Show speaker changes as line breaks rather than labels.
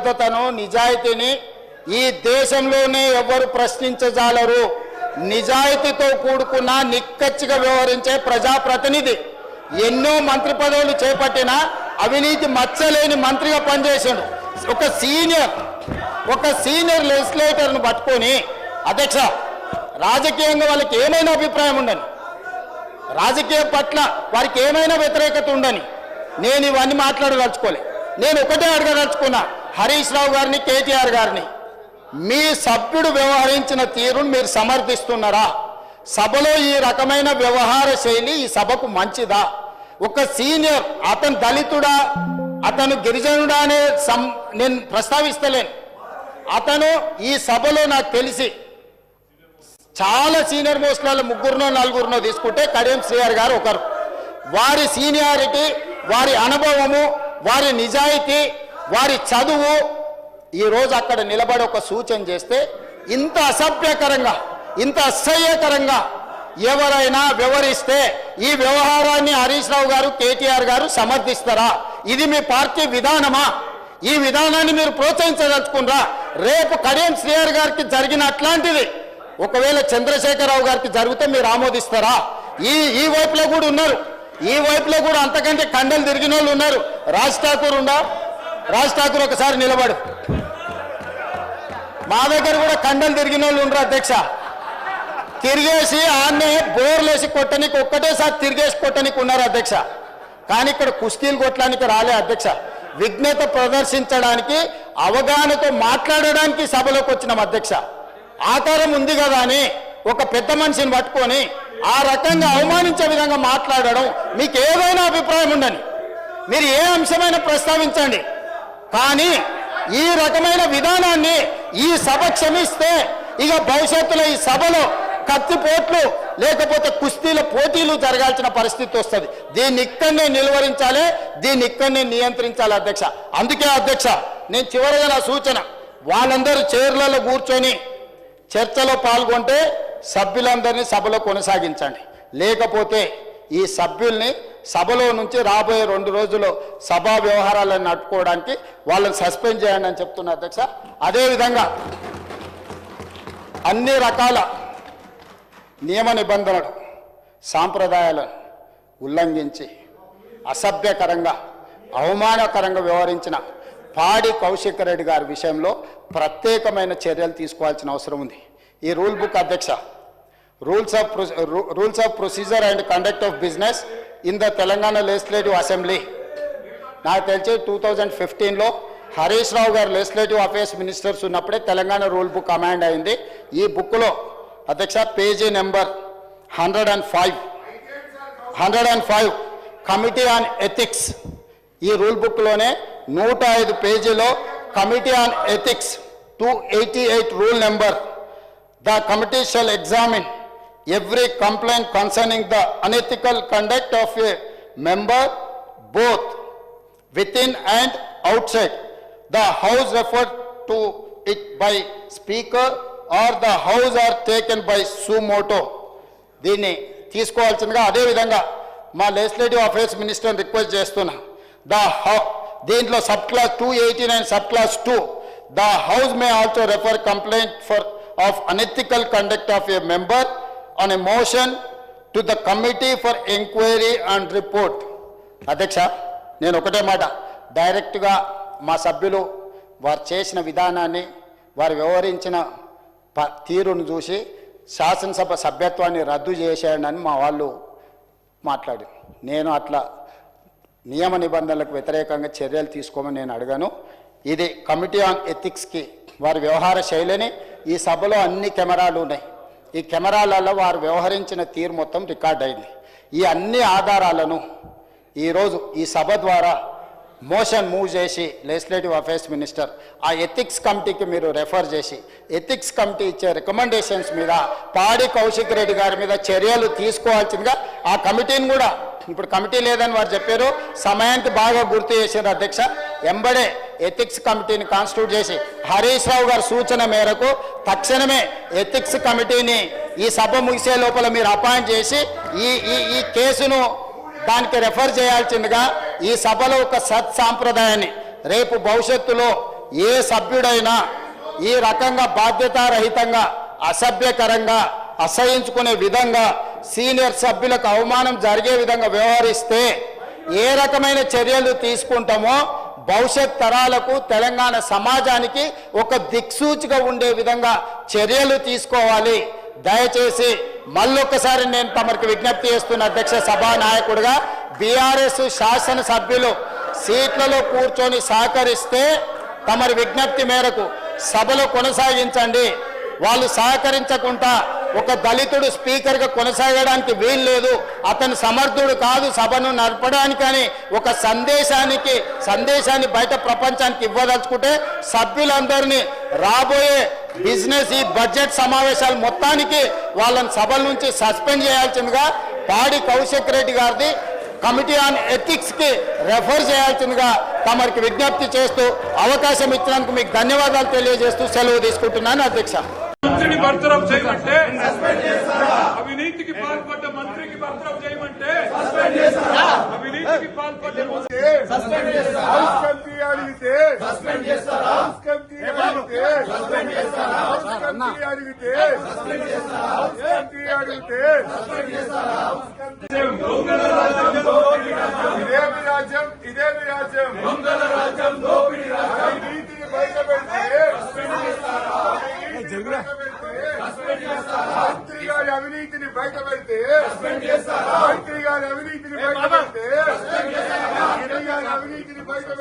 నిబద్ధతను నిజాయితీని ఈ దేశంలోనే ఎవరు ప్రశ్నించజాలరు. నిజాయితీతో కూడుకున్న నిక్కచ్చిగా వ్యవహరించే ప్రజాప్రతినిధి. ఎన్నో మంత్రి పదవులు చేపట్టిన అవినీతి మచ్చలేని మంత్రిగా పనిచేసాడు. ఒక సీనియర్ లెజిస్లేటర్ను పట్టుకొని అధ్యక్ష రాజకీయంగా వాళ్ళకి ఏమైనా అభిప్రాయం ఉండని, రాజకీయం పట్ల వారికి ఏమైనా వ్యతిరేకత ఉండని నేను ఇవన్నీ మాట్లాడదలుచుకోలే. నేను ఒకటే అడగదలుచుకున్నా హరీష్ రావు గారిని, కేటీఆర్ గారిని, మీ సభ్యుడు వ్యవహరించిన తీరును మీరు సమర్థిస్తున్నారా? సభలో ఈ రకమైన వ్యవహార శైలి ఈ సభకు మంచిదా? ఒక సీనియర్, అతను దళితుడా అతను గిరిజనుడా అనే నేను ప్రస్తావిస్తలేను. అతను ఈ సభలో నాకు తెలిసి చాలా సీనియర్ మోస్ట్లలో 3 4 తీసుకుంటే కడియం శ్రీహరి గారు ఒకరు. వారి సీనియారిటీ, వారి అనుభవము, వారి నిజాయితీ, వారి చదువు ఈరోజు అక్కడ నిలబడి ఒక సూచన చేస్తే ఇంత అసభ్యకరంగా, ఇంత అసహ్యకరంగా ఎవరైనా వ్యవహరిస్తే ఈ వ్యవహారాన్ని హరీష్ రావు గారు, కేటీఆర్ గారు సమర్థిస్తారా? ఇది మీ పార్టీ విధానమా? ఈ విధానాన్ని మీరు ప్రోత్సహించదలుచుకున్నారా? రేపు కడియం శ్రీహరి గారికి జరిగిన అట్లాంటిది ఒకవేళ చంద్రశేఖరరావు గారికి జరిగితే మీరు ఆమోదిస్తారా? ఈ వైపులో కూడా ఉన్నారు, ఈ వైపులో కూడా అంతకంటే కండలు తిరిగిన వాళ్ళు ఉన్నారు. రాజ్ ఠాకూర్ ఒకసారి నిలబడు. మా దగ్గర కూడా కండలు తిరిగిన వాళ్ళు ఉండరు అధ్యక్ష. తిరిగేసి ఆన్నే బోర్లేసి కొట్టనికి ఒక్కటేసారి తిరిగేసి కొట్టనికి ఉన్నారు అధ్యక్ష. కానీ ఇక్కడ కుస్తీలు కొట్టడానికి రాలే అధ్యక్ష. విఘ్నత ప్రదర్శించడానికి, అవగాహనతో మాట్లాడడానికి సభలోకి వచ్చినాం అధ్యక్ష. ఆకారం ఉంది కదా అని ఒక పెద్ద మనిషిని పట్టుకొని ఆ రకంగా అవమానించే విధంగా మాట్లాడడం, మీకు ఏదైనా అభిప్రాయం ఉండని, మీరు ఏ అంశమైనా ప్రస్తావించండి. కానీ ఈ రకమైన విధానాన్ని ఈ సభ క్షమిస్తే ఇక భవిష్యత్తులో ఈ సభలో కత్తిపోట్లు లేకపోతే కుస్తీల పోటీలు జరగాల్సిన పరిస్థితి వస్తుంది. దీన్ని ఇక్కడనే నిలువరించాలి, దీన్ని ఇక్కడనే నియంత్రించాలి అధ్యక్ష. అందుకే అధ్యక్ష నేను చివరిగా నా సూచన, వాళ్ళందరూ చైర్లలో కూర్చొని చర్చలో పాల్గొంటే సభ్యులందరినీ సభలో కొనసాగించండి. లేకపోతే ఈ సభ్యుల్ని సభలో నుంచి రాబోయే 2 రోజుల్లో సభా వ్యవహారాలను నడుపుకోవడానికి వాళ్ళని సస్పెండ్ చేయండి అని చెప్తున్నా అధ్యక్ష. అదేవిధంగా అన్ని రకాల నియమ నిబంధనలు, సాంప్రదాయాలను ఉల్లంఘించి అసభ్యకరంగా, అవమానకరంగా వ్యవహరించిన పాడి కౌశిక్ రెడ్డి గారి విషయంలో ప్రత్యేకమైన చర్యలు తీసుకోవాల్సిన అవసరం ఉంది. ఈ రూల్ బుక్ అధ్యక్ష, rules of procedure and conduct of business in the Telangana legislative assembly, నాకు తెలిసి 2015లో హరీష్ రావు గారు లెజిస్లేటివ్ అఫేర్స్ మినిస్టర్స్ ఉన్నప్పుడే తెలంగాణ రూల్ బుక్ అమాండ్ అయింది. ఈ బుక్లో అధ్యక్ష page number 105 committee on ethics, ఈ రూల్ బుక్లోనే 105 పేజీలో committee on ethics 288 rule number, the committee shall examine every complaint concerning the unethical conduct of a member both within and outside the house referred to it by speaker or the house are taken by suo motu. దీన్ని తీసుకోవాల్సిందిగా అదేవిధంగా మా legislative affairs మినిస్టర్ని request చేస్తున్నా. దీంట్లో sub class 289 sub class 2, the house may also refer complaint of unethical conduct of a member on a motion to the committee for inquiry and report. అధ్యక్ష నేను ఒకటే మాట, డైరెక్ట్గా మా సభ్యులు వారు చేసిన విధానాన్ని, వారు వ్యవహరించిన తీరును చూసి శాసనసభ సభ్యత్వాన్ని రద్దు చేసేయండి అని మా వాళ్ళు మాట్లాడి, నేను అట్లా నియమ నిబంధనలకు వ్యతిరేకంగా చర్యలు తీసుకోమని నేను అడిగాను. ఇది కమిటీ ఆన్ ఎథిక్స్కి వారి వ్యవహార శైలిని, ఈ సభలో అన్ని కెమెరాలు ఉన్నాయి, ఈ కెమెరాలలో వారు వ్యవహరించిన తీరు మొత్తం రికార్డ్ అయింది. ఈ అన్ని ఆధారాలను ఈరోజు ఈ సభ ద్వారా మోషన్ మూవ్ చేసి లెజిస్లేటివ్ అఫేర్స్ మినిస్టర్ ఆ ఎథిక్స్ కమిటీకి మీరు రెఫర్ చేసి, ఎథిక్స్ కమిటీ ఇచ్చే రికమెండేషన్స్ మీద పాడి కౌశిక్ రెడ్డి గారి మీద చర్యలు తీసుకోవాల్సిందిగా ఆ కమిటీని కూడా, ఇప్పుడు కమిటీ లేదని వారు చెప్పారు, సమయానికి బాగా గుర్తు చేశారు అధ్యక్ష. ఎంబడే ఎథిక్స్ కమిటీని కాన్స్టిట్యూట్ చేసి హరీష్ రావు గారి సూచన మేరకు తక్షణమే ఎథిక్స్ కమిటీని ఈ సభ ముగిసే లోపల మీరు అపాయింట్ చేసి ఈ కేసును దానికి రెఫర్ చేయాల్సిందిగా ఈ సభలో ఒక సత్ సాంప్రదాయాన్ని రేపు భవిష్యత్తులో ఏ సభ్యుడైనా ఈ రకంగా బాధ్యతారహితంగా అసభ్యకరంగా అసహించుకునే విధంగా సీనియర్ సభ్యులకు అవమానం జరిగే విధంగా వ్యవహరిస్తే ఏ రకమైన చర్యలు తీసుకుంటామో భవిష్యత్ తరాలకు తెలంగాణ సమాజానికి ఒక దిక్సూచిగా ఉండే విధంగా చర్యలు తీసుకోవాలి. దయచేసి మళ్ళొక్కసారి నేను తమరికి విజ్ఞప్తి చేస్తున్న అధ్యక్ష సభా నాయకుడిగా బీఆర్ఎస్ శాసనసభ్యులు సీట్లలో కూర్చొని సహకరిస్తే తమరి విజ్ఞప్తి మేరకు సభలో కొనసాగించండి. వాళ్ళు సహకరించకుండా ఒక దళితుడు స్పీకర్గా కొనసాగడానికి వీలు లేదు, అతను సమర్థుడు కాదు సభను నడపడానికని ఒక సందేశాన్ని బయట ప్రపంచానికి ఇవ్వదలుచుకుంటే సభ్యులందరినీ రాబోయే బిజినెస్ ఈ బడ్జెట్ సమావేశాలు మొత్తానికి వాళ్ళని సభల నుంచి సస్పెండ్ చేయాల్సిందిగా పాడి కౌశిక్ రెడ్డి గారిది కమిటీ ఆన్ ఎథిక్స్ కి రెఫర్ చేయాల్సిందిగా తమరికి విజ్ఞప్తి చేస్తూ అవకాశం ఇచ్చినందుకు మీకు ధన్యవాదాలు తెలియజేస్తూ సెలవు తీసుకుంటున్నాను అధ్యక్ష.
మంత్రిని బర్తరఫ్ చేయమంటే అవినీతికి పాల్పడ్డ మంత్రికి బర్తరఫ్ చేయమంటే అవినీతికి పాల్పడ్డ
ఇదేమి రాజ్యం దొంగల రాజ్యం దోపిడీ రాజ్యం నీతిని బయట పెడితే మంత్రి గారి అవినీతిని బయట పెడితే మంత్రి గారి అవినీతిని బయట పెడితే